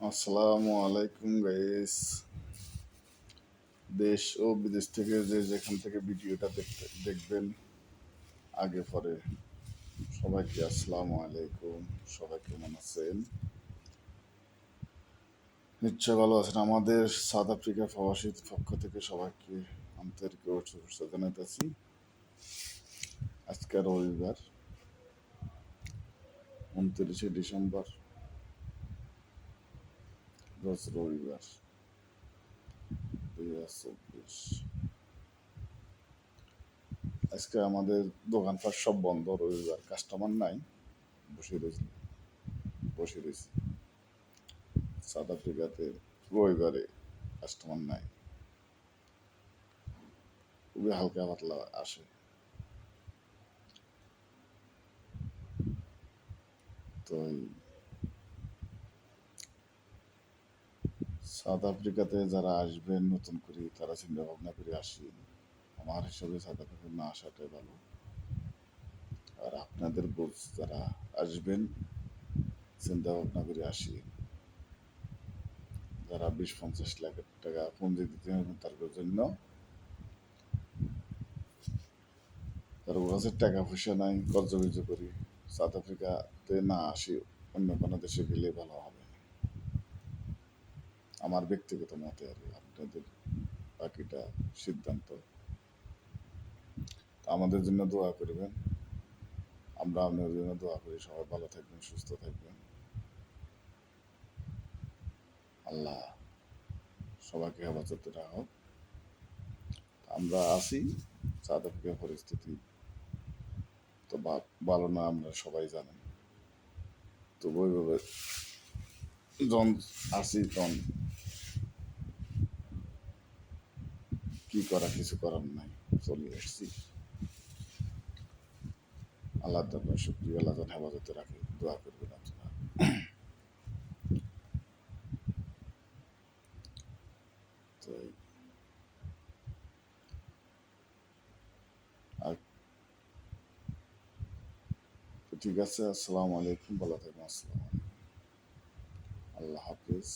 আসসালামু আলাইকুম গাইস। দেশ ও বিদেশ থেকে যে যেখান থেকে ভিডিওটা দেখবেন আগে পরে সবাইকে আসসালামু আলাইকুম। সবাই কেমন আছেন? নিশ্চয় ভালো আছেন। আমাদের সাউথ আফ্রিকা প্রবাসীর পক্ষ থেকে সবাইকে আন্তরিক শুভেচ্ছা জানাইতেছি। আজকে রবিবার 29শে ডিসেম্বর, রোজ রবিবার 2024। আজকে আমাদের দোকানপাট সব বন্ধ, রবিবার কাস্টমার নাই, বসে রয়েছি বসে রয়েছি। সাউথ আফ্রিকাতে রবিবারে কাস্টমার নাই, খুবই হালকা পাতলা আসে। তো সাউথ আফ্রিকাতে যারা আসবেন নতুন করে তারা চিন্তা ভাবনা করে আসি। আমার হিসাবে সাউথ আফ্রিকা না আসাটাই ভালো। আর আপনাদের বোঝ যারা আসবেন চিন্তা ভাবনা করে আসি। যারা 20-50 লাখ টাকা পুঁজি দিতে হবে তার জন্য, তার কাছে টাকা পয়সা নাই, কর্জবিজ করি সাউথ আফ্রিকাতে না আসি, অন্য কোনো দেশে গেলে ভালো হবে আমার ব্যক্তিগত মতে। আর আপনাদের বাকিটা সিদ্ধান্ত। আমাদের জন্য দোয়া করবেন, আমরা আপনাদের জন্য দোয়া করি। সবাই ভালো থাকবেন, সুস্থ থাকবেন। আল্লাহ সবাইকে হেফাজতে রাখো। আমরা আছি, সাউথ আফ্রিকার পরিস্থিতি তো ভালো না, আমরা সবাই জানেন। তো ওইভাবে যখন আসি তখন কি করা, কিছু করার নাই, চলে এসছি। আল্লাহ তাআলা শুকরিয়া, আল্লাহ যেন হেফাজতে রাখে, দোয়া করবেন আপনারা। তো আর ঠিক আছে, আসসালামু আলাইকুম, ভালো থাকবেন। আসসালামু আলাইকুম, আল্লাহ হাফিজ।